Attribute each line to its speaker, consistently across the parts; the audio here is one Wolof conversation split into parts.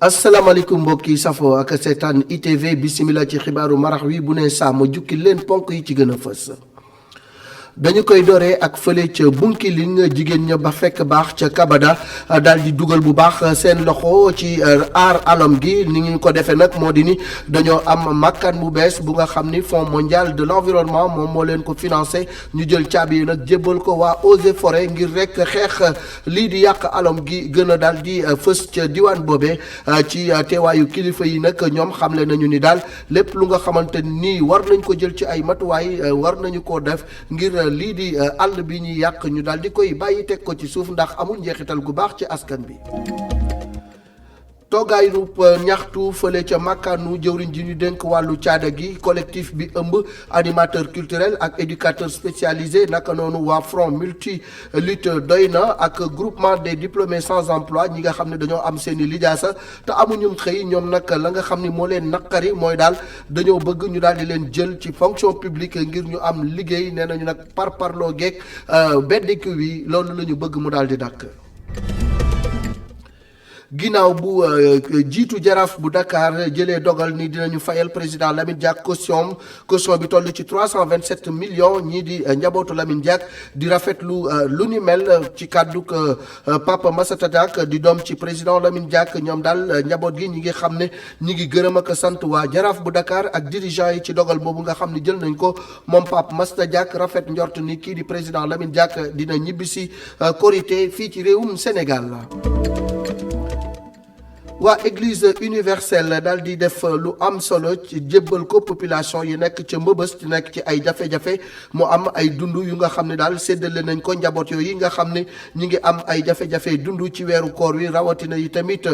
Speaker 1: asalaamaaleykum mbokk yi safo ak seetaan ITV bisimila ci xibaaru marax wi bu ne saa ma jukki leen ponk yi ci gën a fës. dañu koy doree ak fële ca Bunkiling jigéen ña ba fekk baax ca Kabada daal di dugal bu baax seen loxo ci aar alam gi ni ñu ko defee nag moo di ni dañoo am makkaan bu bees bu nga xam ni Fonds mondial de l'environnement moom moo leen ko financé ñu jël caabi yi nag jébbal ko waa Eaux et Forêts ngir rek xeex lii di yàq alam gi gën a daal di fës ca diwaan boobee ci teewaayu kilifa yi nag ñoom xamle nañu ni daal lépp lu nga xamante ni war nañ ko jël ci ay matuwaay war nañu koo def ngir lii di àll bi ñuy yàq ñu daal di koy bàyyi teg ko ci suuf ndax amul njeexital gu baax ci askan bi. toogaayu ñaxtu fële ca makkaanu jëwriñ ji ñu dénk wàllu caada gi collectif bi ëmb animateur culturel ak éducateur spécialisé naka noonu waa front multi lutte doy na ak groupement des diplômés sans emploi ñi nga xam ne dañoo am seen i lijaasa te amuñu xëy ñoom nag la nga xam ni moo leen naqari mooy daal dañoo bëgg ñu daal di leen jël ci fonction publique ngir ñu am liggéey nee nañu nag parloo geeg beddiku wi loolu la ñu bëgg mu daal di dakk ginnaaw bu jiitu jaraaf bu Dakar jëlee dogal ni dinañu fayal président Lamine Diack caution bi toll ci 327 millions ñii di njabootu Lamine Diack di rafetlu lu ni mel ci kàdduk Papa Massata Diack di doom ci président Lamine Diack ñoom daal njaboot gi ñi ngi xam ne ñi ngi gërëm ak sant waa jaraaf bu Dakar ak dirigeant yi ci dogal boobu nga xam ne jël nañ ko moom Papa Massata Diack rafet njort ni kii di président Lamine Diack dina ñibbisi Korité fii ci réewum Sénégal la. waa église universelle daal di def lu am solo ci jébbal ko population yi nekk ca Mbëbës ci nekk ci ay jafe-jafe mu am ay dund yu nga xam ne daal séddale nañ ko njaboot yooyu nga xam ne ñi ngi am ay jafe-jafe dund ci weeru koor wi rawatina yi tamit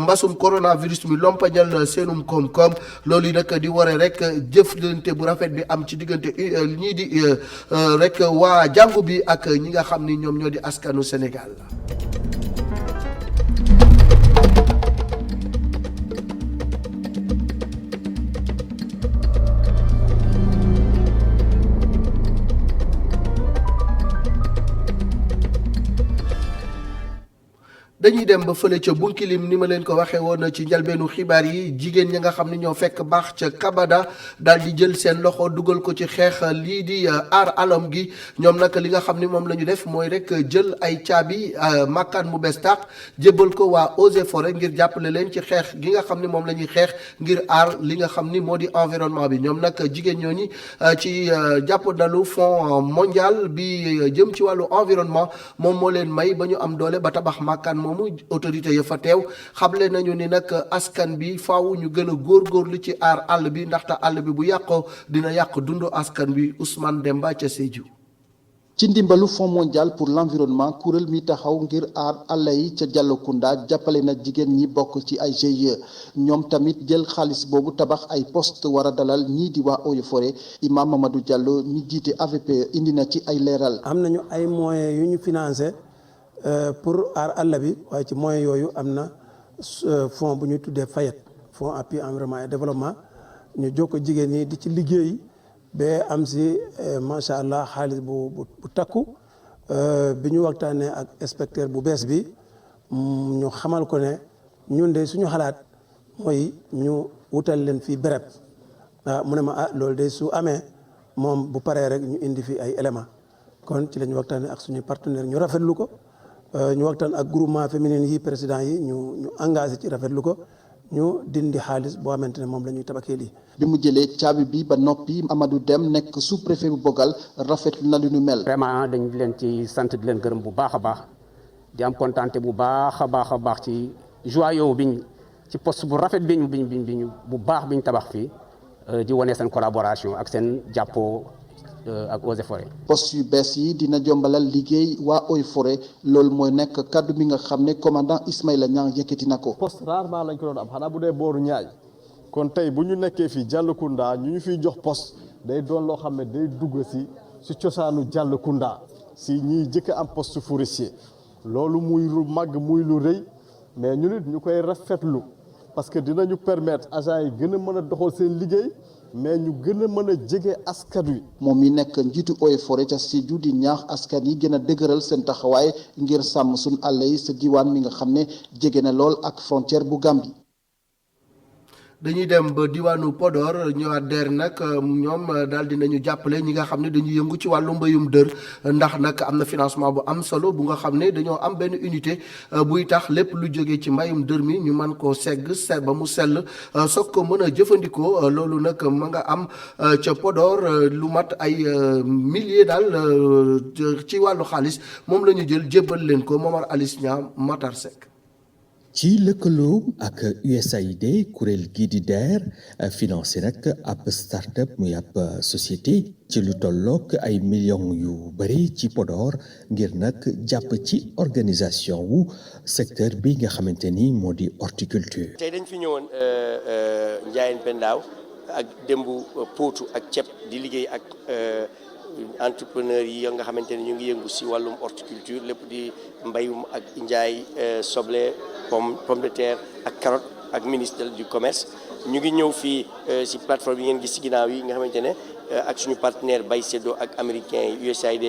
Speaker 1: mbasum coronavirus mi lompañal seenum koom-koom loolu yi nag di waree rek jëflante bu rafet bi am ci diggante ñii di rek waa jàngu bi ak ñi nga xam ni ñoom ñoo di askanu Sénégal. dañuy dem ba fële ca Bunkiling ni ma leen ko waxee woon ci njalbeenu xibaar yi jigéen ñi nga xam ne ñoo fekk baax ca Kabada daal di jël seen loxo dugal ko ci xeex lii di aar alam gi ñoom nag li nga xam ni moom la ñu def mooy rek jël ay caabi makkaan mu bees tàq jébbal ko waa Eaux et Forêts ngir jàppale leen ci xeex gi nga xam ni moom la ñuy xeex ngir aar li nga xam ni moo di environnement bi ñoom nag jigéen ñooñi ci jàppandalu Fonds mondial bi jëm ci wàllu environnement moom moo leen may ba ñu am doole ba tabax makkaan moomu autorité ya fa teew xamle nañu ni nag askan bi faaw ñu gën a góorgóorlu ci aar àll bi ndaxte àll bi bu yàqoo dina yàq dundu askan bi Ousmane Demba ca Sédhiou.
Speaker 2: ci ndimbalu Fonds mondial pour l'environnement kuréel mi taxaw ngir aar àll yi ca Diallokounda jàppale na jigéen ñi bokk ci ay GIE ñoom tamit jël xaalis boobu tabax ay poste war a dalal ñii di waa Eaux et Forêts Imam Mamadou Diallo mi jiite AVP indi na ci ay leeral.
Speaker 3: am nañu ay moyens yu ñu financé pour aar àll bi waaye ci moyens yooyu am na fonds bu ñuy tuddee FAYET fonds appui environnement et développement ñu jokko jigéen ñi di ci liggéey ba am si macha allah xaalis bu takku bi ñu waxtaanee ak inspecteur bu bees bi ñu xamal ko ne ñun de suñu xalaat mooy ñu wutal leen fii béréb mu ne ma loolu de su amee moom bu paree rek ñu indi fi ay éléments kon ci la ñu waxtaanee ak suñu partenaire ñu rafetlu ko. ñu waxtaan ak groupement féminin yi président yi ñu engagé ci rafetlu ko ñu dindi xaalis boo xamante ne moom la ñuy tabaxee lii.
Speaker 2: bi mu jëlee caabi bi ba noppi Amadou Deme nekk sous-préfet bu Bogal rafetlu na lu nu mel.
Speaker 4: vraiment dañ leen ci sant di leen gërëm bu baax a baax di am kontaante bu baax a baax ci joie yow biñ ci poste bu rafet biñ bu baax biñ tabax fii di wane seen collaboration ak seen jàppoo. ak Eaux et Forêts.
Speaker 2: poste yu bees yi dina jombalal liggéey waa Eaux et Forêts loolu mooy nekk kaddu bi nga xam ne commandant Ismaïla Niang yëkkati na ko.
Speaker 5: poste rarement lañ ko doon am xanaa bu dee booru ñaay kon tey bu ñu nekkee fii Diallokounda ñu fiy jox poste day doon loo xam ne day dugg si cosaanu Diallokounda si ñiy jëkk am poste forestier loolu muy lu màgg muy lu rëy mais ñu nit ñu koy rafetlu parce que dinañu permettre agents yi gën a mën a doxal seen liggéey. mais ñu gën a mën a jege askan wi.
Speaker 2: moom mi nekk njiitu Eaux et Forêts ca Sédhiou di ñaax askan yi gën a dëgëral seen taxawaay ngir sàmm suñ àll yi sa diwaan mi nga xam ne jege na lool ak frontière bu Gambie.
Speaker 1: dañuy dem ba diwaanu Podor ñëwaat DER nag ñoom daal dinañu jàppale ñi nga xam ne dañuy yëngu ci wàllu mbéyum dër ndax nag am na financement bu am solo bu nga xam ne dañoo am benn unité buy tax lépp lu jógee ci mbayum dër mi ñu mën koo segg ba mu sell soog ko mën a jëfandikoo loolu nag ma nga am ca Podor lu mat ay milliers daal ci wàllu xaalis moom la ñu jël jébbal leen ko Momar Alice Niang Matar Seck.
Speaker 6: ci lëkkaloo ak USAID kuréel gii di DER financé nag ab start-up muy ab société ci lu tollook ay millions yu bari ci Podor ngir nag jàpp ci organisation wu secteur bi nga xamante ni moo di horticulture.
Speaker 7: tey dañ fi ñëwoon Ndiayène Pendaaw ak démbu Potou ak ceeb di liggéey ak entrepreneur yi nga xamante ne ñu ngi yëngu si wàllum horticulture lépp di mbayum ak njaay soble pomme de terre ak carotte ak ministre du commerce ñu ngi ñëw fii si plateforme yi ngeen gis si ginnaaw yi nga xamante ne ak suñu partenaire Bay Seddo ak américain yi USAID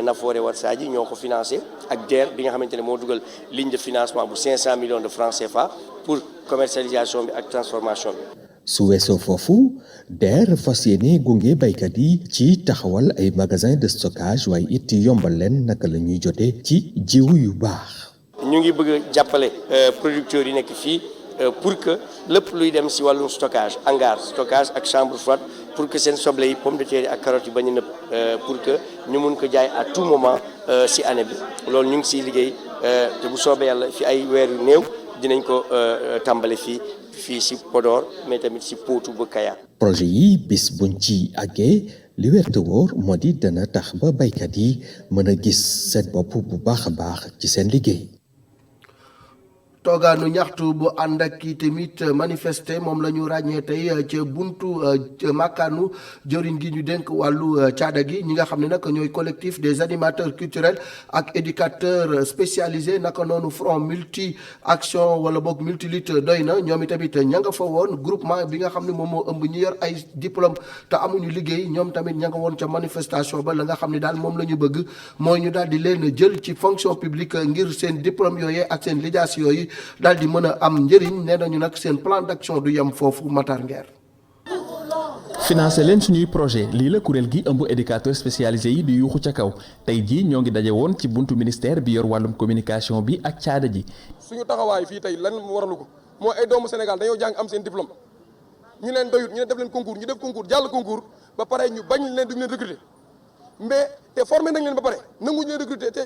Speaker 7: Nafoore Warsaji ñoo ko financé ak DER bi nga xamante ne moo dugal ligne de financement bu 500 millions de francs CFA pour commercialisation bi ak transformation bi.
Speaker 6: su weesoo foofu DER fas yéene gunge baykat yi ci taxawal ay magasin de stockage waaye it yombal leen naka la ñuy jotee ci jiwu yu baax.
Speaker 7: ñu ngi bëgg a jàppale producteurs yi nekk fii pour que lépp luy dem si wàllum stockage hangar stockage ak chambre froide pour que seen soble yi pomme de terre yi ak carottes yi bañ a nëb pour que ñu mun ko jaay à tout moment si année bi loolu ñu ngi siy liggéey te bu soobee yàlla fi ay weer yu néew dinañ ko tàmbale fii si Podor mais tamit si Potou ba Kayar.
Speaker 6: projet yi bis buñ ci àggee li wér te wóor moo di dana tax ba baykat yi mën a gis seen bopp bu baax a baax ci seen liggéey.
Speaker 1: toogaanu ñaxtu bu ànd ak kii tamit manifester moom la ñu ràññee tey ca buntu màkkaanu jëriñ gi ñu dénk wàllu caada gi ñi nga xam ne nag ñooy collectif des animateurs culturels ak éducateurs spécialisés naka noonu front multi action wala boog multilutte doy na ñoom itamit ña nga fa woon groupement bi nga xam ne moom moo ëmb ñi yor ay diplôme te amuñu liggéey ñoom tamit ña nga woon ca manifestation ba la nga xam ne daal moom la ñu bëgg mooy ñu daal di leen jël ci fonction publique ngir seen diplôme yooyee ak seen lijaas yooyu daal di mën a am njëriñ nee nañu nag seen plan d'action du yem foofu Matar Nguer.
Speaker 8: financé leen suñuy projet lii la kuréel gi ëmb éducateur spécialisé yi di yuuxu ca kaw tey jii ñoo ngi daje woon ci buntu ministère bi yor wàllum communication bi ak caada ji.
Speaker 9: suñu taxawaay fii tey lan waralu ko mooy ay doomu Sénégal dañoo jàng am seen diplôme ñu leen doyut ñu ne def leen concours ñu def concours jàll concours ba pare ñu bañ leen duñ leen recruter mais te formé nañ leen ba pare nanguñu leen recruter te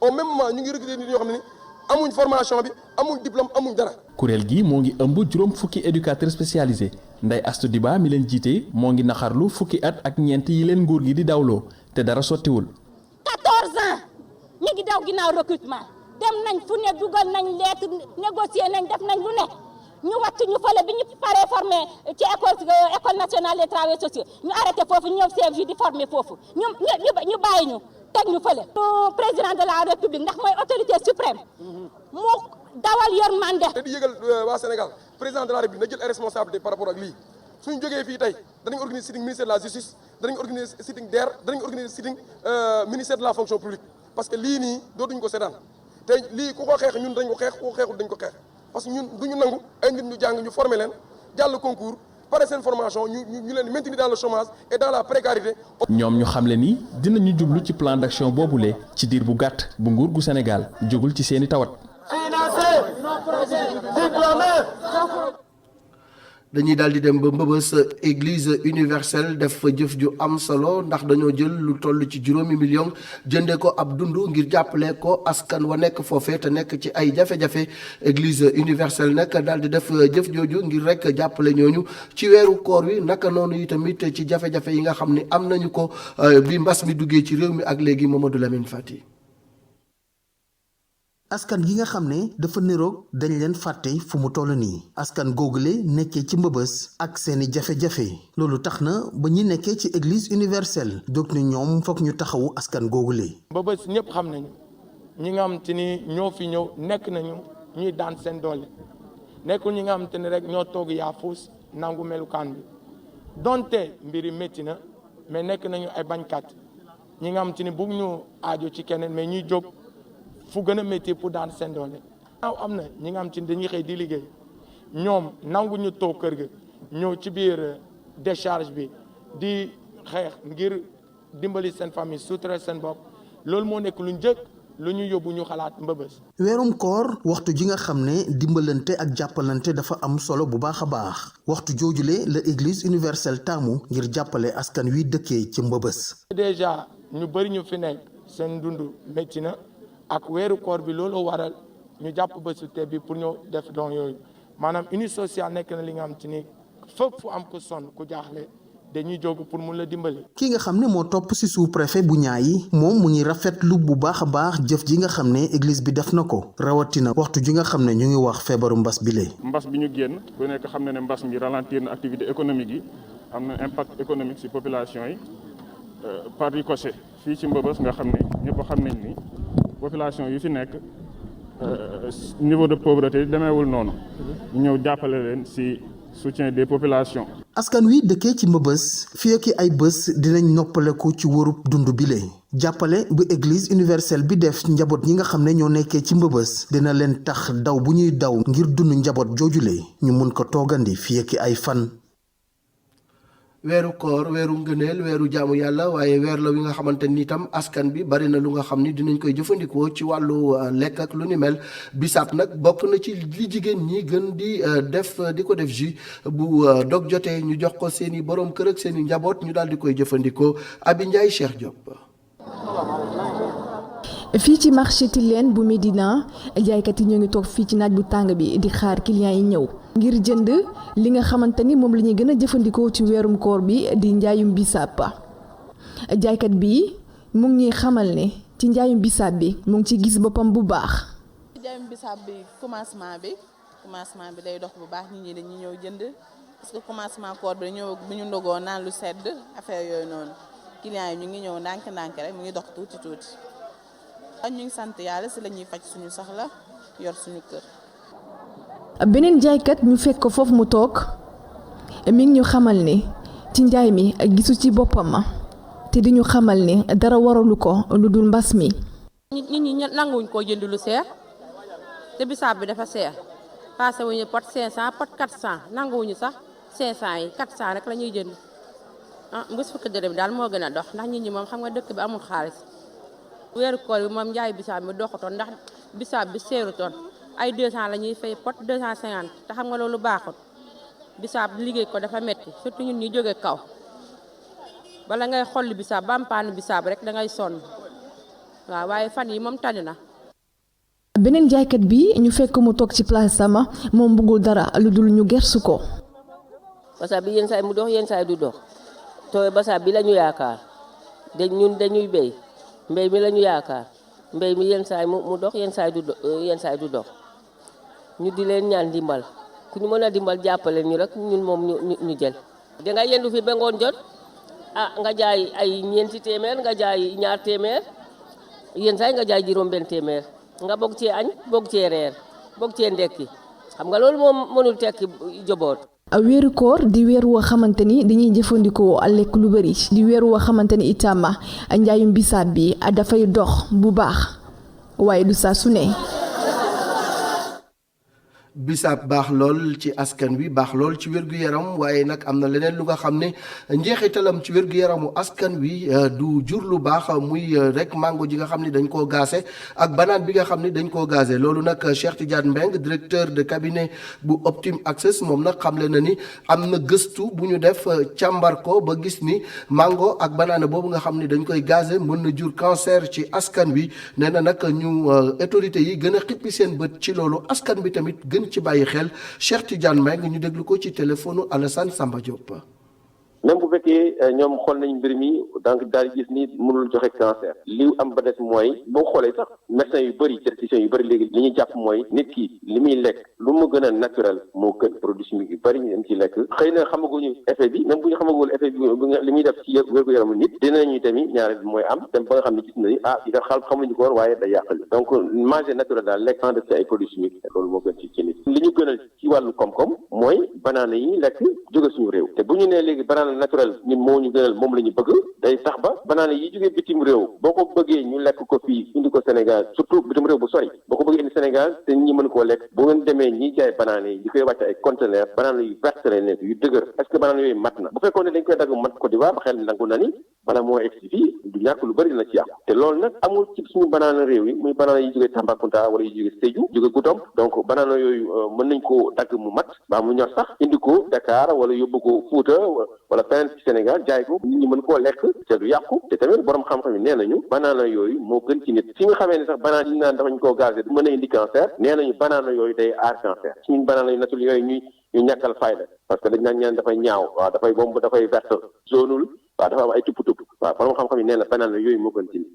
Speaker 9: au même moment ñu ngi recruter nit yoo xam ne ni amuñ formation bi amuñ diplôme amuñ dara.
Speaker 8: kuréel gi moo ngi ëmb juróom fukki éducateur spécialisé Ndeye Astou Diba mi leen jiite moo ngi naxarlu fukki at ak ñeent yi leen nguur gi di dawloo te dara sottiwul.
Speaker 10: 14 ans ñu ngi daw ginnaaw recrutement dem nañ fu ne dugal nañ lettre négocier nañ def nañ lu ne ñu wàcc ñu fële bi ñu paree formé ci école nationale des travailleurs sociaux ñu arrêté foofu ñoom CFJ di formé foofu ñu bàyyi ñu. teg ñu fële président de la république ndax mooy autorité suprême mu dawal yërmande
Speaker 9: te di yëgal waa Sénégal président de la république na jël ay responsabilité par rapport ak lii suñu jógee fii tey danañ organiser sitting ministère de la justice danañ organiser sitting DER danañ organiser sitting ministère de la fonction publique parce que lii nii dootuñ ko seetaan te lii ku ko xeex ñun dañ ko xeex ku ko xeexul dañ ko xeex parce que ñun duñu nangu ay nit ñu jàng ñu former leen jàll concours pare seen formation ñu leen maintenir dans le chômage et dans la précarité.
Speaker 8: ñoom ñu xamle ni dinañu jublu ci plan d'action boobule ci diir bu gàtt bu nguur gu Sénégal jógul ci seeni tawat.
Speaker 1: dañuy daal di dem ba Mbëbës église universelle def fa jëf ju am solo ndax dañoo jël lu toll ci 5 millions jëndee ko ab dund ngir jàppale ko askan wa nekk foofee te nekk ci ay jafe-jafe église universelle nag daal di def jëf jooju ngir rek jàppale ñooñu ci weeru koor wi naka noonu yi tamit ci jafe-jafe yi nga xam ni am nañu ko bi mbas mi duggee ci réew mi ak léegi Mamadou Lamine Fati.
Speaker 11: askan gi nga xam ne dafa niroog dañ leen fàtte fu mu toll nii askan googule nekkee ci Mbëbës ak seeni jafe-jafe loolu tax na ba ñi nekkee ci église universelle jóg ni ñoom foog ñu taxawu askan googule.
Speaker 12: Mbëbës ñëpp xam nañu ñi nga xam te ni ñoo fi ñëw nekk nañu ñuy daan seen doole nekkul ñi nga xam te ni rek ñoo toog yaa fuus nangu melukaan bi donte mbiri métti na mais nekk nañu ay bañkat ñi nga xam te ni bugg ñu aajo ci keneen mais ñuy jóg fu gën a métti pour daan seen doole. naaw am na ñi nga xam te ni dañuy xëy di liggéey ñoom nangu ñu toog kër ga ñëw ci biir décharge bi di xeex ngir dimbali seen famille sutura seen bopp loolu moo nekk lu njëkk lu ñu yóbbu ñu xalaat Mbëbës.
Speaker 11: weerum koor waxtu ji nga xam ne dimbalante ak jàppalante dafa am solo bu baax a baax waxtu joojule la église universelle taamu ngir jàppale askan wi dëkkee ci Mbëbës.
Speaker 12: déjà ñu bëri ñu fi nekk seen dund métti na ak weeru koor bi loolu waral ñu jàpp bésu te bi pour ñu def don yooyu maanaam unité sociale nekk na li nga xam te ni fépp fu am ko sonn ku jaaxle dañuy jóg pour mun la dimbali.
Speaker 11: ki nga xam ne moo topp ci sous-préfet bu Niayes moom mu ngi rafetlu bu baax a baax jëf ji nga xam ne église bi def na ko rawatina waxtu ji nga xam ne ñu ngi wax feebaru mbas bi lee.
Speaker 13: mbas bi ñu génn bu nekk xam na ne mbas mi ralentir na activité économique yi am na impact économique ci population yi par ricochet fii ci Mbëbës nga xam ne ñëpp xam nañ ni population yi fi nekk niveau de pauvreté demeewul noonu ñu ñëw jàppale leen ci soutien des populations.
Speaker 11: askan wi dëkkee ci Mbëbës fii ak ay bés dinañ noppaleku ci wërub dund bile jàppale bu église universelle bi def njaboot ñi nga xam ne ñoo nekkee ci Mbëbës dina leen tax daw bu ñuy daw ngir dund njaboot joojule ñu mun ko toogandi fii ak ay fan.
Speaker 1: weeru koor weeru ngëneel weeru jaamu yàlla waaye weer la wi nga xamante ni itam askan bi bari na lu nga xam ni dinañ koy jëfandikoo ci wàllu lekk ak lu ni mel bisaab nag bokk na ci li jigéen ñi gën di def di ko def jus bu dog jotee ñu jox ko seeni borom kër ak seeni njaboot ñu daal di koy jëfandikoo Abi Ndiaye Cheikh Diop.
Speaker 14: fii ci marché Tilène bu Médina jaaykat yi ñoo ngi toog fii ci naaj bu tàng bi di xaar clients yi ñëw ngir jënd li nga xamante ni moom la ñuy gën a jëfandikoo ci weerum koor bi di njaayum bisaab jaaykat bi mu ngi ñuy xamal ne ci njaayum bisaab bi mu ngi ci gis boppam bu baax.
Speaker 15: njaayum bisaab bi commencement bi day dox bu baax nit ñi dañuy ñëw jënd parce que commencement koor bi dañoo bu ñu ndogoo naan lu sedd affaire yooyu noonu clients yi ñu ngi ñëw ndànk-ndànk rek mu ngi dox tuuti. ñu ngi sant yàlla si la ñuy faj suñu soxla yor suñu kër.
Speaker 14: beneen jaaykat ñu fekk ko foofu mu toog mi ngi ñu xamal ni ci njaay mi gisu ci boppam te di ñu xamal ni dara waralu ko lu dul mbas mi.
Speaker 16: nit ñi nanguwuñ koo jënd lu seer te bisaab bi dafa seer passé wuñu pot 500 pot 400 nanguwuñu sax 500 yi 400 rek la ñuy jënd mbés fukki dërëm daal moo gën a dox ndax nit ñi moom xam nga dëkk bi amul xaalis. weeru koor bi moom njaay bisaab bi doxutoon ndax bisaab bi seerutoon ay 200 la ñuy fay pot 250 te xam nga loolu baaxut bisaab liggéey ko dafa metti surtout ñun ñi jóge kaw bala ngay xolli bisaab bampaanu bisaab rek da ngay sonn waaw waaye fan yi moom tane na.
Speaker 14: beneen jaaykat bi ñu fekk mu toog ci place sama moom bëggul dara lu dul ñu gersu ko.
Speaker 17: bisaab bi yenn saa yi mu dox yenn saa yi du dox te bisaab bi la ñu yaakaar ñun dañuy béy. mbéy mi la ñu yaakaar mbéy mi yenn saay mu dox yenn saay du dox ñu di leen ñaan dimbal ku ñu mën a dimbal jàppale ñu rek ñun moom ñu jël. danga yendu fi ba ngoon jot nga jaay ay ñeenti téeméer nga jaay ñaar téeméer yenn saay nga jaay juróom-benn téeméer nga bokk cee añ bokk cee reer bokk cee ndekki xam nga loolu moom mënul tekki joboot.
Speaker 14: weeru koor di weer woo xamante ni dañuy jëfandikoo lekk lu bari di weer woo xamante ni itam njaayum bisaab bi dafay dox bu baax waaye du saa su ne.
Speaker 1: bisaab baax lool ci askan wi baax lool ci wér-gu-yaram waaye nag am na leneen lu nga xam ne njeexitalam ci wér-gu-yaramu askan wi du jur lu baax muy rek mango ji nga xam ne dañ koo gaase ak banaan bi nga xam ne dañ koo gaase loolu nag Cheikh Tidiane Mbengue directeur de cabinet bu Optim Access moom nag xamle na ni am na gëstu bu ñu def càmbar ko ba gis ni mango ak banaana boobu nga xam ne dañ koy gaase mën na jur cancer ci askan wi nee na nag ñu autorités yi gën a xippi seen bët ci loolu askan bi tamit gën ci bàyyi xel Cheikh Tidiane Mbengue ñu déglu ko ci téléphone Alassane Samba Diop.
Speaker 18: même bu fekkee ñoom xool nañ mbir mi donc daal gis ni mënul joxe cancer li am ba des mooy boo xoolee sax médecins yu bëri diététiciens yu bëri léegi li ñuy jàpp mooy nit ki li muy lekk lu mu gën a naturel moo gën produit chimique yu bëri ñu dem ci lekk xëy na xamaguñu effet bi même bu ñu xamagul effet bi li muy def ci wér-gu-yaramu nit dinañu tamit ñaareel bi mooy am dem ba nga xam ne gis na ni yi da xal xamuñu ko waaye day yàqal donc manger naturel daal lekk sans def ci ay produits chimiques loolu moo gën ci nit li ñu gënal ci ci wàllu koom-koom mooy banaana yi ñuy lekk jóge suñu réew te bu ñu nee léegi banaana naturel ñun moo ñu gënal moom la ñu bëgg day tax ba banaana yi jóge bitim réew boo ko bëggee ñu lekk ko fii indi ko Sénégal surtout bitim réew bu sori boo ko bëggee indi Sénégal te ñi mën koo lekk bu ngeen demee ñiy jaay banaana yi di koy wàcce ay conteneur banaana yu verte lay nekk yu dëgër est-ce que banaana yooyu mat na bu fekkoon ne dañ koy dagg mat Côte d'Ivoire ba xel nangu na ni bala moo egsi fii du ñàkk lu bëri dina ci yàqu te loolu nag amul ci suñu banaana réew yi muy banaana yi jóge Tambacounda wala yi jóge Sédhiou jóge Goudomp donc banaana yooyu mën nañ ko dagg mu mat baa mu ñor sax indi ko Dakar wala yóbbu ko Fouta wala feneen ci Sénégal jaay ko nit ñi mën koo lekk te du yàqu te tamit borom xam-xam yi nee nañu banaana yooyu moo gën ci nit fi nga xamee ne sax banaana yi naan dafañ koo gazé du mën a indi cancer nee nañu banaana yooyu day aar cancer suñu banaana yu natul yooyu ñu ñàkkal fayda parce que dañ naan ñaan dafay ñaaw waaw dafay bomb dafay verte zonul waaw dafa am ay tupp-tupp waaw borom xam-xam yi nee na banaana yooyu moo gën ci nit.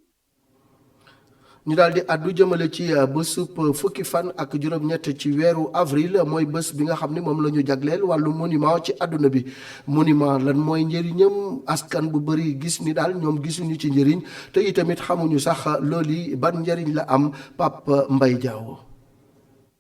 Speaker 1: ñu daal di àddu jëmale ci bésub fukki fan ak juróom-ñett ci weeru avril mooy bés bi nga xam ne moom la ñu jagleel wàllu monument ci àdduna bi monument lan mooy njëriñam askan bu bëri gis ni daal ñoom gisuñu ci njëriñ te itamit xamuñu sax loolu ban njëriñ la am Pape Mbaye Diaw.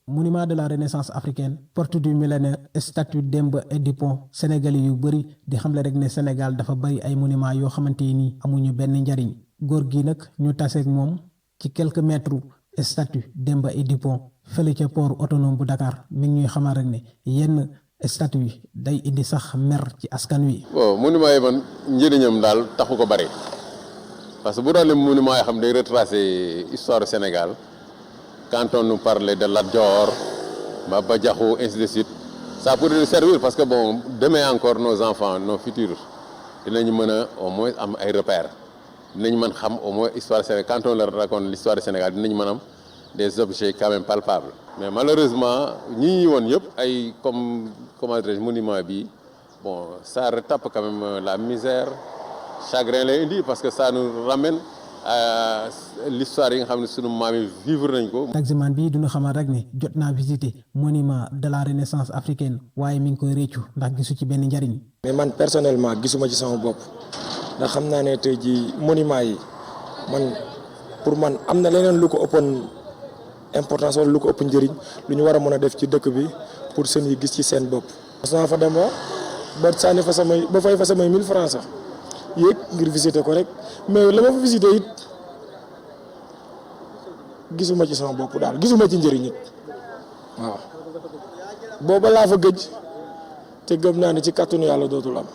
Speaker 19: Monument de la Renaissance africaine, porte du millénaire, statue Demba et Dupont sénégalais yu bëri di xamle rek ne Sénégal dafa bëri ay monument yoo xamante ni amuñu benn njariñ góor gi nag ñu taseeg moom ci quelques mètres statue Demba et Dupont fële ca port autonome bu Dakar mi ngi ñuy xamal rek ne yenn statue yi day indi sax mer ci askan wi.
Speaker 20: bon monument yi man njëriñam daal taxu ko bëri parce que bu doon ne monument yoo xam day retracer histoire du Sénégal. Quand on nous parlait de Lat Dior, Maba Diakhou, ainsi de suite, ça pourrait nous servir parce que bon, demain encore nos enfants, nos futurs, dinañu mën a au moins am ay repères dinañ mën xam au moins histoire du Sénégal quand on leur raconte l'histoire du Sénégal dinañ mën am des objets quand même palpables. Mais malheureusement ñi woon yëpp ay comment dirais-je monument bi bon ça retape quand même la misère chagrin lay indi parce que ça nous ramène l'histoire yi nga xam ne sunu maam yi vivre nañ ko.
Speaker 19: taximan bi duñu xamal rek ne jot naa visiter monument de la Renaissance africaine waaye mi ngi koy réccu ndax gisu ci benn njariñ.
Speaker 21: mais man personnellement gisuma ci sama bopp ndax xam naa ne tey jii monument yi man pour man am na leneen lu ko ëppoon importance wala lu ko ëpp njëriñ lu ñu war a mën a def ci dëkk bi pour seen yi gis ci seen bopp. parce que fa dem ba sànni fa samay ba fay fa samay 1000 francs sax yéeg ngir visiter ko rek mais la ma fa visiter it gisuma ci sama bopp daal gisuma ci njëriñ it waaw booba laa fa gëj te gëm naa ne ci kàttanu yàlla dootul am.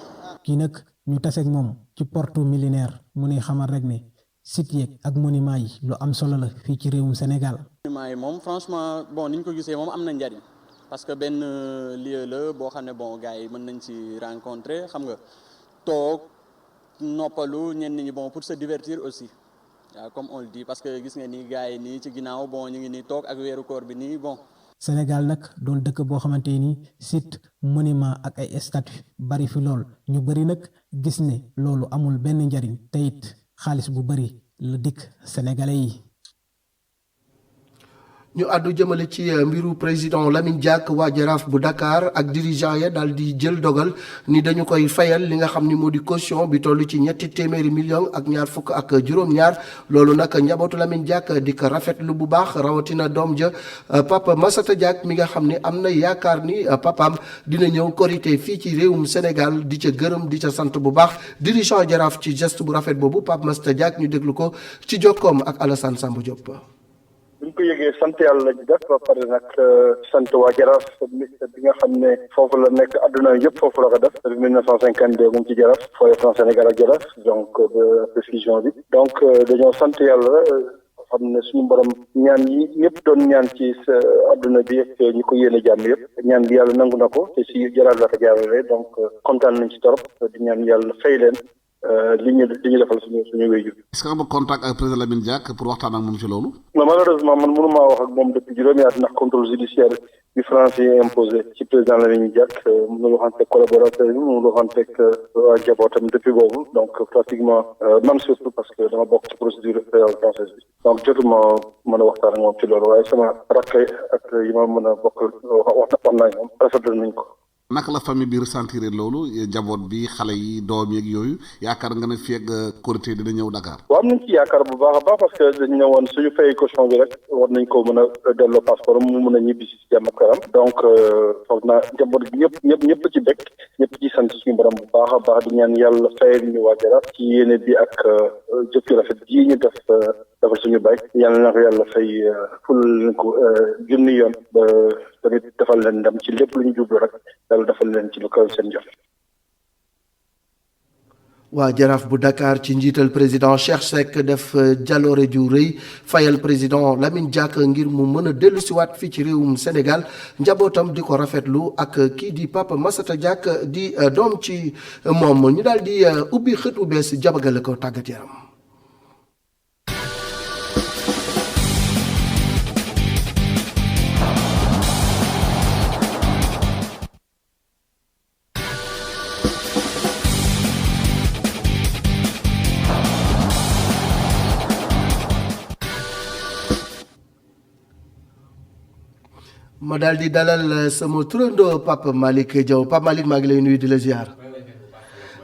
Speaker 19: kii nag ñu taseeg moom ci porte millénaire mu ne xamal rek ne site yeeg ak monument yi lu am solo la fii ci réewum Sénégal.
Speaker 22: monument yi moom franchement bon ni ñu ko gisee moom am na njariñ parce que benn lieu la boo xam ne bon gars yi mën nañ ci rencontrer xam nga toog noppalu ñenn ñi bon pour se divertir aussi waaw comme on le dit parce que gis nga ni gars yi nii ci ginnaaw bon ñu ngi nii toog ak weeru koor bi nii bon.
Speaker 19: Sénégal nag doon dëkk boo xamante ni site monument ak ay statue bari fi lool ñu bari nag gis ne loolu amul benn njariñ te it xaalis bu bari la dikk sénégalais yi.
Speaker 1: ñu àddu jëmale ci mbiru président Lamine Diack waa Jaraaf bu Dakar ak dirigeant ya daal di jël dogal ni dañu koy fayal li nga xam ni moo di caution bi toll ci $200 millions ak ñaar fukk ak juróom-ñaar loolu nag njabootu Lamine Diack di ko rafetlu bu baax rawatina doom ja Papa Massata Diack mi nga xam ni am na yaakaar ni papaam dina ñëw korité fii ci réewum Sénégal di ca gërëm di ca sant bu baax dirigeant Jaraaf ci geste bu rafet boobu Papa Massata Diack ñu déglu ko ci jokkoom ak Alassane Samba Diop.
Speaker 23: buñ ko yëgee sant yàlla lañu def ba pare nag sant waa Jaraaf bi nga xam ne foofu la nekk adduna yëpp foofu la ko def depuis 1952 mu ngi ci Jaraaf fooy France Sénégal ak Jaraaf donc de fusion bi donc dañoo sant yàlla xam ne suñu borom ñaan yi ñëpp doon ñaan ci adduna bi ak ñi ko yéene jàmm yëpp ñaan bi yàlla nangu na ko te si Jaraaf la ko jaarale donc kontaan nañ ci torop di ñaan yàlla fay leen li ñu defal suñu wéyju.
Speaker 24: est-ce que am nga contact ak président Lamine Diack pour waxtaan ak moom ci loolu.
Speaker 23: non malheureusement man mënu maa wax ak moom depuis juróomi at ndax contrôle judiciaire bi France yi imposé ci président Lamine Diack mënul waxanteeg collaborateur bi mënul waxanteeg waa njabootam depuis boobu donc pratiquement man surtout parce que dama bokk ci procédure française bi donc jotuma mën a waxtaan ak moom ci loolu waaye sama rakk ak yi ma mën a bokk wax naa moom rafetlu nañ ko.
Speaker 24: naka la famille bi ressentir loolu njaboot bi xale yi doom yeeg yooyu yaakaar nga ne fii ak Korité dina ñëw Dakar.
Speaker 23: waaw am nañ ci yaakaar bu baax a baax parce que dañ ne woon suñu fay caution bi rek war nañ ko mën a delloo passeport mu mën a ñibbi si jàmm ak salaam donc foog naa njaboot gi ñëpp ci bekk ñëpp ci sant suñu borom bu baax a baax di ñaan yàlla fayal ñu waa Jaraaf ci yéene bi ak jëf yu rafet ji ñu def dafa suñu bay yàlla na ko yàlla fay ful leen ko junni yoon ba tamit defal leen ndam ci lépp lu ñu jublu rek yàlla defal leen ci lu kaw seen jox.
Speaker 1: waa Jaraaf bu Dakar ci njiital président Cheikh Seck def jaloore ju rëy fayal président Lamine Diack ngir mu mën a dellu siwaat fii ci réewum Sénégal njabootam di ko rafetlu ak kii di Papa Massata Diack di doom ci moom ñu daal di ubbi xët u bees jabagale ko tàggat yaram. ma daal di dalal sama turandoo Pape Malick Diaw Pape Malick maa ngi lay nuyu di la ziar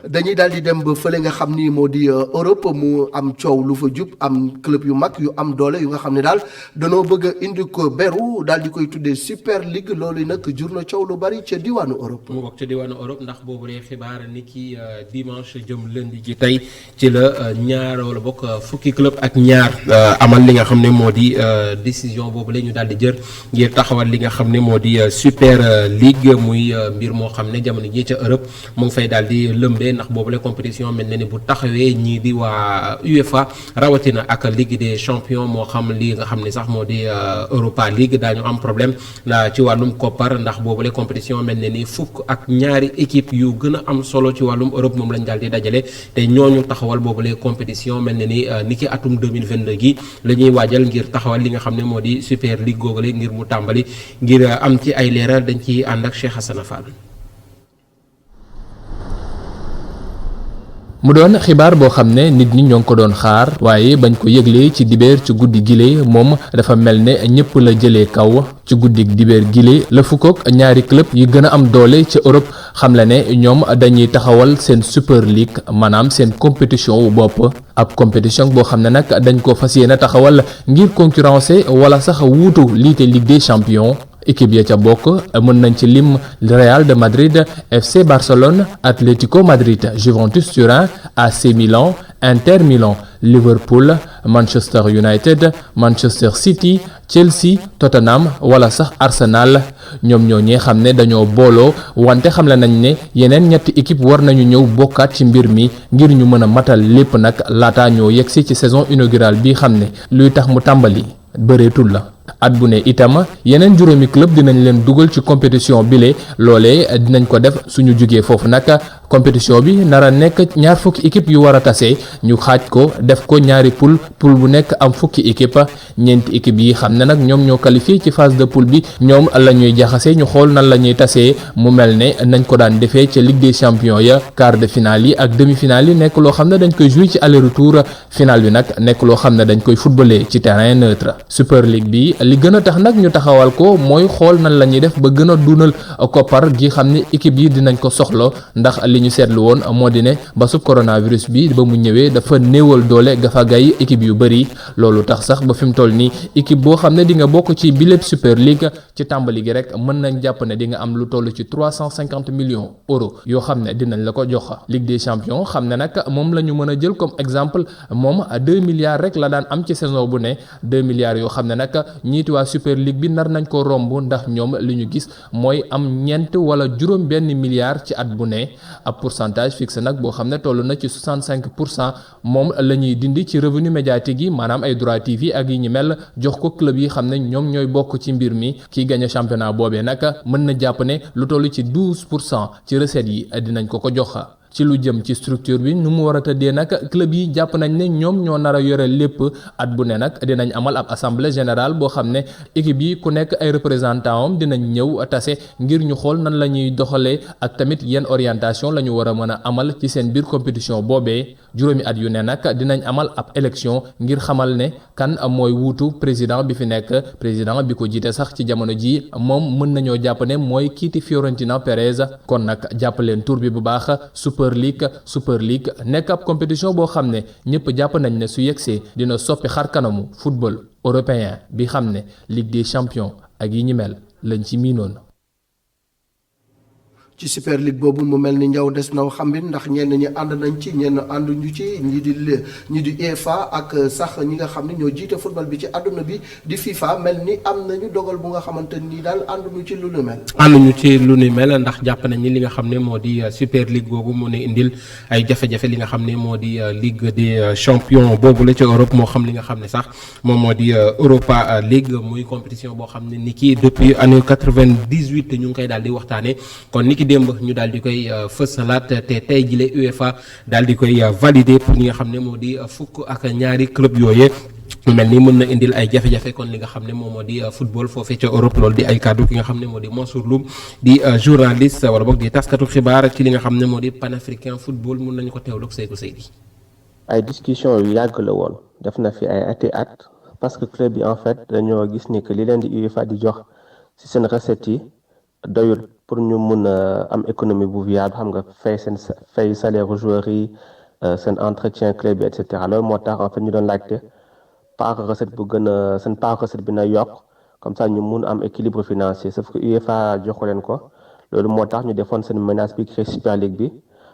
Speaker 1: dañuy daal di dem ba fële nga xam ni moo di Europe mu am coow lu fa jub am club yu mag yu am doole yu nga xam ne daal danoo bëgg a indi ko beru daal di koy tuddee Super League loolu nag jur na coow lu bari ca diwaanu Europe.
Speaker 2: mu bokk ca diwaanu Europe ndax boobu lay xibaar ni ki dimanche jëm lundi ji tey ci la ñaar wala bokk fukki club ak ñaar amal li nga xam ne moo di décision boobu la ñu daal di jër ngir taxawal li nga xam ne moo di Super League muy mbir moo xam ne jamono ji ca Europe mu ngi fay daal di lëmbee. ndax boobu la compétition mel na ni bu taxawee ñii di waa UEFA rawatina ak Ligue des champions moo xam li nga xam ne sax moo di Europa League daañu am problème ci wàllum koppar ndax boobu la compétition mel na ni fukk ak ñaari équipe yu gën a am solo ci wàllum Europe moom lañ daal di dajale te ñooñu taxawal boobu la compétition mel na ni ki atum 2022 gi la ñuy waajal ngir taxawal li nga xam ne moo di Super League googale ngir mu tàmbali ngir am ci ay leeral dañ ci ànd ak Cheikh Hassana Fall.
Speaker 8: mu doon xibaar boo xam ne nit ñi ñoo ngi ko doon xaar waaye bañ ko yëglee ci dibeer ci guddi gile moom dafa mel ne ñëpp la jëlee kaw ci guddi dibeer gile la fukk ak ñaari club yi gën a am doole ci Europe xam la ne ñoom dañuy taxawal seen Super League maanaam seen compétition wu bopp ab compétition boo xam ne nag dañ ko fas yéene taxawal ngir concurrencer wala sax wuutu lii te Ligue des champions. équipe ya ca bokk mën nañ ci lim Real de Madrid FC Barcelone Atlético Madrid Juventus Turin AC Milan Inter Milan Liverpool Manchester United Manchester City Chelsea Tottenham wala sax Arsenal ñoom ñoo ñee xam ne dañoo booloo wante xam le nañ ne yeneen ñetti équipe war nañu ñëw bokkaat ci mbir mi ngir ñu mën a matal lépp nag laata ñoo yegsi ci saison inaugurale bi xam ne luy tax mu tàmbali bëreetul la. at bu ne itam yeneen juróomi club dinañ leen dugal ci compétition bile loolee dinañ ko def suñu jugee foofu nag compétition bi nar a nekk ñaar fukki équipe yu war a tase ñu xaaj ko def ko ñaari poule bu nekk am fukki équipe ñeenti équipe yi xam ne nag ñoom ñoo qualifié ci phase de poule bi ñoom la ñuy jaxase ñu xool nan la ñuy tasee mu mel ne nañ ko daan defee ca Ligue des champions ya quart de finale yi ak demi-finale yi nekk loo xam ne dañ koy jouer ci aller retour finale bi nag nekk loo xam ne dañ koy footballé ci terrain neutre Super League bi li gën a tax nag ñu taxawal ko mooy xool nan la ñuy def ba gën a dunal koppar gi xam ne équipe yi dinañ ko soxla ndax li ñu seetlu woon moo di ne ba sub coronavirus bi ba mu ñëwee dafa néewal doole gafagay équipe yu bëri loolu tax sax ba fi mu toll nii équipe boo xam ne di nga bokk ci bileb Super League ci tàmbali gi rek mën nañ jàpp ne di nga am lu toll ci 350 millions euros yoo xam ne dinañ la ko jox Ligue des champions xam ne nag moom la ñu mën a jël comme exemple moom 2 milliards rek la daan am ci saison bu ne 2 milliards yoo xam ne nag ñiiti waa Super League bi nar nañ ko romb ndax ñoom li ñu gis mooy am ñeent wala juróom benn milliard ci at bu ne ab pourcentage fixe nag boo xam ne toll na ci 65% moom la ñuy dindi ci revenu médiatique yi maanaam ay droit TV ak yi ñu mel jox ko club yi xam ne ñoom ñooy bokk ci mbir mi kii gagné championnat boobee nag mën na jàpp ne lu toll ci 12% ci recettes yi dinañ ko ko jox ci lu jëm ci structure bi nu mu war a tëddee nag club yi jàpp nañ ne ñoom ñoo nar a yore lépp at bu ne nag dinañ amal ab assemblée générale boo xam ne équipe yi ku nekk ay représentant am dinañ ñëw tase ngir ñu xool nan la ñuy doxalee ak tamit yenn orientation la ñu war a mën a amal ci seen biir compétition boobee juróomi at yu ne nag dinañ amal ab élection ngir xamal ne kan mooy wuutu président bi fi nekk président bi ko jiite sax ci jamono ji moom mën nañoo jàpp ne mooy kiiti Fiorentina Perez kon nag jàpp leen tur bi bu baax Super League nekk ab compétition boo xam ne ñëpp jàpp nañ ne su yegsee dina soppi xar kanamu football européen bi xam ne Ligue des champions ak yi ñi mel lañ ci miinoon.
Speaker 1: ci super league boobu mu mel ni njaw des na xambin ndax ñenn ñi ànd nañ ci ñenn ànduñu ci ñi di UEFA ak sax ñi nga xam ne ñoo jiite football bi ci àdduna bi di FIFA mel ni am nañu dogal bu nga xamante ni daal ànduñu ci lu nu mel.
Speaker 2: ànduñu ci lu ni mel ndax jàpp nañ ni li nga xam ne moo di super league boobu mu ne indil ay jafe-jafe li nga xam ne moo di ligue des champions boobu la ci Europe moo xam li nga xam ne sax moom moo di Europa League muy compétition boo xam ne ni ki depuis année 98 ñu ngi koy daal di waxtaanee kon ni ki démb ñu daal di koy fësalaat te tey jile UEFA daal di koy valider pour ñi nga xam ne moo di fukk ak ñaari club yooyee mu mel ni mën na indil ay jafe-jafe kon li nga xam ne moom moo di football foofee ca Europe loolu di ay kàddu ki nga xam ne moo di Mansour Loum di journaliste wala boog di taskatu xibaar ci li nga xam ne moo di panafricain football mun nañu ko teewlu ak Seydou Seydi.
Speaker 3: ay discussion yu yàgg la woon def na fi ay ati at parce que club yi en fait dañoo gis ni que li leen di UEFA di jox ci seen recettes yi doyul pour ñu mun a am économie bu viable xam nga fay salaire joueurs yi seen entretien club yi et cetera loolu moo tax en fait ñu doon laajte part recette bu gën a seen part recette bi na yokk comme ça ñu mun am équilibre financier sauf que UEFA joxu leen ko loolu moo tax ñu defoon seen menace bi créé Super League bi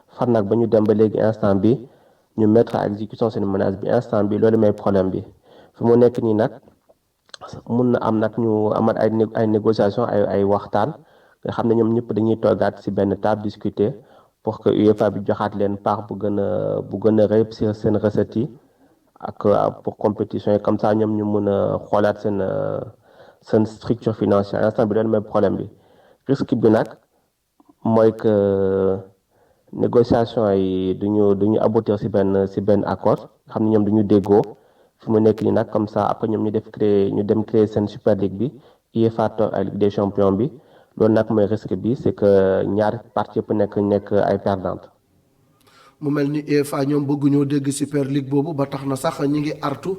Speaker 3: far nag ba ñu dem ba léegi instant bi ñu mettre à exécution seen menace bi instant bi loolu may problème bi fi mu nekk nii nag mun na am nag ñu amat ay négociation ay waxtaan nga xam ne ñoom ñëpp dañuy toogaat ci benn table discuter pour que UEFA bi joxaat leen part bu gën a réussir seen recettes yi ak pour compétition yi comme ça ñoom ñu mun a xoolaat seen structure financière instant bi loolu mooy problème bi risque bi nag mooy que négociation yi duñu aboutir ci benn accord xam ne ñoom duñu déggoo fi mu nekk nii nag comme ça après ñoom ñu dem créer seen Super League bi UEFA toog ay Ligue des champions bi loolu nag mooy risque bi c'est que ñaari partie yëpp nekk ay perdante
Speaker 1: mu mel ni UEFA ñoom bëgguñoo dégg super league boobu ba tax na sax ñi ngi artu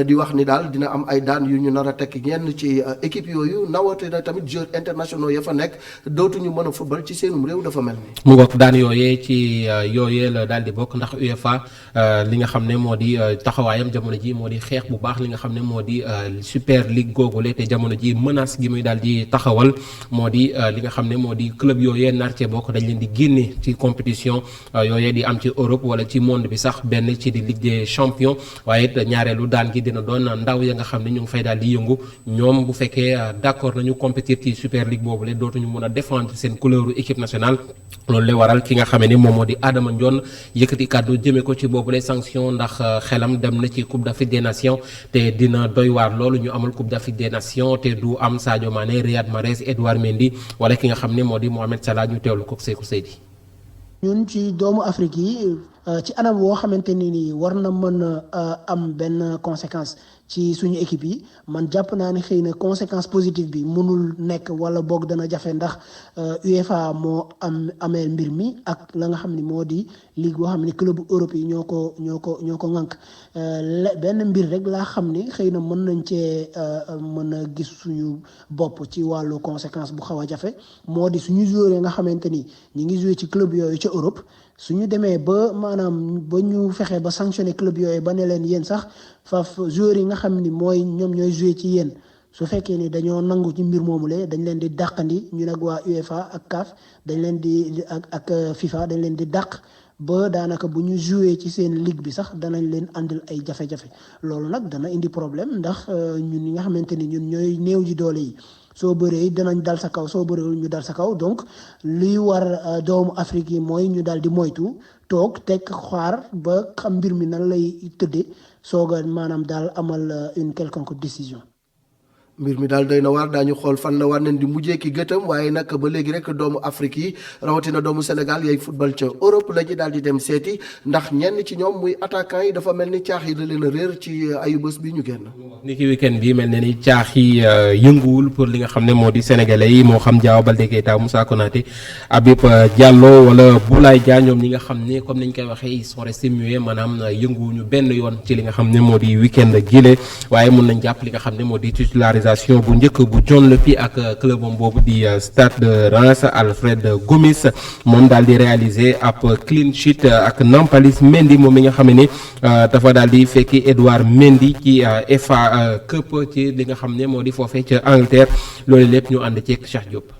Speaker 1: di wax ni daal dina am ay daan yu ñu nar a tekk ñenn ci équipe yooyu nawate na tamit joueurs internationaux ya fa nekk dootuñu mën a football ci seenum réew dafa mel ni.
Speaker 2: mu ngoog daan yooyee ci yooyee la daal di bokk ndax UEFA li nga xam ne moo di taxawaayam jamono ji moo di xeex bu baax li nga xam ne moo di super league googule te jamono ji menace gi muy daal di taxawal moo di li nga xam ne moo di club yooyee nar cee bokk dañ leen di génne ci compétition yooyee di am ci Europe wala ci monde bi sax benn ci di Ligue des champions waaye it ñaareelu daan gi dina doon ndaw ya nga xam ne ñu ngi fay daal di yëngu ñoom bu fekkee d'accord nañu compétir ci Super League boobu le dootuñu mën a défendre seen couleuru équipe nationale loolu lay waral ki nga xamee ni moom moo di Adama Ndione yëkkati kàddu jëmee ko ci boobu les sanctions ndax xelam dem na ci Coupe d'Afrique des Nations te dina doy waar loolu ñu amul Coupe d'Afrique des Nations te du am Sadio Mané Riyad Mahrez Edouard Mendy wala ki nga xam ne moo di Mohamed Salah ñu teewlu ko Sékou Seydi.
Speaker 4: ñun ci doomu Afrique yi ci anam woo xamante ni nii war na mën a am benn conséquence ci suñu équipe yi man jàpp naa ne xëy na conséquence positive bi mënul nekk wala boog dana jafe ndax UEFA moo amee mbir mi ak la nga xam ni moo di ligue boo xam ne club Europe yi ñoo ko ŋànk benn mbir rek laa xam ni xëy na mën nañ cee mën a gis suñu bopp ci wàllu conséquence bu xaw a jafe moo di suñu joueurs yi nga xamante ni ñi ngi joué ci club yooyu ca Europe suñu demee ba maanaam ba ñu fexe ba sanctionné club yooyu ba ne leen yéen sax faf joueurs yi nga xam ni mooy ñoom ñooy joué ci yéen su fekkee ni dañoo nangu ci mbir moomule dañ leen di dàqandi ñu nag waa UEFA ak CAF dañ leen di ak FIFA dañ leen di dàq ba daanaka bu ñu joué ci seen ligue bi sax danañ leen andil ay jafe-jafe loolu nag dana indi problème ndax ñun ñi nga xamante ni ñun ñooy néew ji doole yi soo bëree danañ dal sa kaw soo bëree ñu dal sa kaw donc liy war doomu Afrique yi mooy ñu daal di moytu toog teg xaar ba xam mbir mi nan lay tëddee soog a maanaam daal amal une quelconque décision.
Speaker 1: mbir mi daal doy na waar daañu xool fan la war nañ di mujjee ki gëtam waaye nag ba léegi rek doomu Afrique yi rawatina doomu Sénégal yay football ca Europe la ñu daal di dem seeti ndax ñenn ci ñoom muy attaquant yi dafa mel ni caax yi da leen a réer ci ayu bés bi ñu génn.
Speaker 2: ni ki weekend bi mel ne ni caax yi yënguwul pour li nga xam ne moo di sénégalais yi moo xam Diao Baldé Keita Moussa Konaté Habib Diallo wala Boulaye Dia ñoom ñi nga xam ne comme niñ koy waxee ils sont restés muets maanaam yënguwuñu benn yoon ci li nga xam ne moo di weekend gile waaye mun nañ jàpp li nga xam ne moo di titularisation bu njëkk bu John Lopy ak clubam boobu di Stade de Reims Alfred Gomis moom daal di réaliser ab clean sheet ak Nampalys Mendy moom mi nga xam ne dafa daal di fekki Edouard Mendy ci FA Cup ci li nga xam ne moo di foofee ca Angleterre loolu lépp ñu ànd ceeg Cheikh Diop.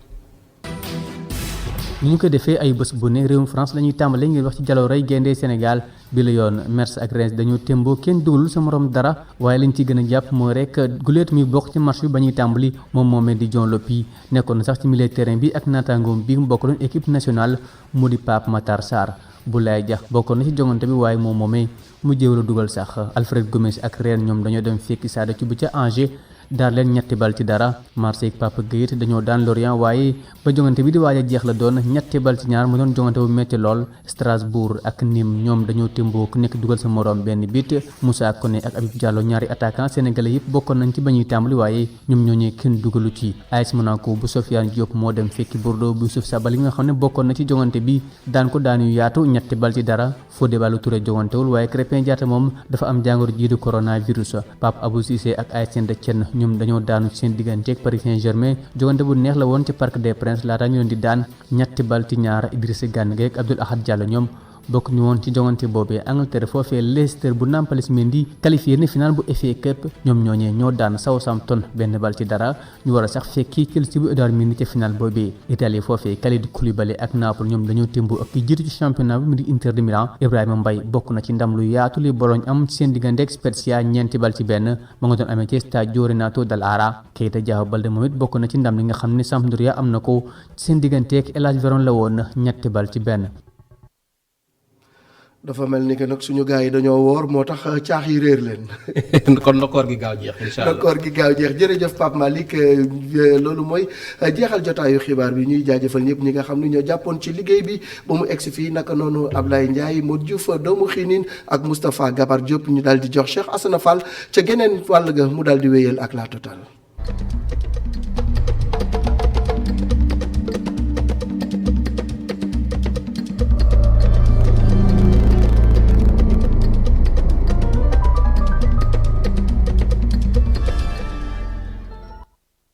Speaker 5: ni ñu ko defee ay bés bu ne réewum France la ñuy tàmbale ngir wax ci jaloorey gaynde Sénégal bi la yoon Metz ak Reims dañoo témboo kenn dugalul sa morom dara waaye lañ ci gën a jàpp mooy rek guleet muy bokk ci match bi ba ñuy tàmbali moom moomee di John Lopy nekkoon na sax ci milieu terrain bi ak naataangoom bi mu bokkaloon équipe nationale mu di Pape Matar Sarr Boulaye Dia bokkoon na ci jongante bi waaye moom moomee mu jéewal a dugal sax Alfred Gomis ak Rennes ñoom dañoo dem fekki Sada Thioub ca Angers daal leen ñetti bal ci dara Marseille ak Papa Gueye dañoo daan Lorient waaye ba jongante bi di waaj a jeex la doon ñetti bal ci ñaar mu doon jongante bu metti lool Strasbourg ak Nîmes ñoom dañoo témboo ku nekk dugal sa moroom benn bit Moussa Koné ak Habib Diallo ñaari attaquant sénégalais yëpp bokkoon nañ ci ba ñuy tàmbali waaye ñoom ñooñee kenn dugalu ci AS Monaco bu Sofiane Diop moo dem fekki Bordeaux bu Youssouf Sabaly nga xam ne bokkoon na ci jongante bi daan ko daan yu yaatu ñetti bal ci dara Fodé Ballo-Touré jongantewul waaye Crépin Diatta moom dafa am jàngoro ji di coronavirus Pape Abou Cissé ak AS Saint-Étienne ñoom dañoo daanu ci seen diggante ak Paris Saint-Germain jogante bu neex la woon ci Parc des Princes laata ñu leen di daan ñetti bal ci ñaar Idrissa Gana Gueye ak Abdoul Ahad Diallo ñoom bokk ñu woon ci jogante boobee Angleterre foofee Leicester bu Nampalys Mendy qualifié na final bu FA Cup ñoom ñooñee ñoo daan Southampton benn bal ci dara ñu war a sax fekki Chelsea bu Edouard Mendy ca final boobee Italie foofee Kalidou Koulibaly ak Naples ñoom dañoo témbu ak ki jiitu ci championnat bi mu di Inter de Milan Ibrahima Mbaye bokk na ci ndam lu yaatu li Bologne am ci seen diggante ak Spezia ñeenti bal ci benn ma nga doon amee ci Stadio Renato Dall'Ara Keita Diao Baldé moom it bokk na ci ndam li nga xam ne Sampdoria am na ko ci seen diggante ak Hellas Verona la woon ñetti bal ci benn.
Speaker 1: dafa mel ni que nag suñu gars yi dañoo woor moo tax caax yi réer leen.
Speaker 2: kon na koor gi gaaw jeex incha allah
Speaker 1: na koor gi gaaw jeex jërëjëf Pape Malick loolu mooy jeexal jotaayu xibaar bi ñuy jaajëfal ñëpp ñi nga xam ne ñoo jàppoon ci liggéey bi ba mu egsi fii naka noonu Ablaye Ndiaye Modou Diouf doomu xiinin ak Moustapha Gabar Diop ñu daal di jox Cheikh Assane Fall ca geneen wàll ga mu daal di wéyal ak la Total.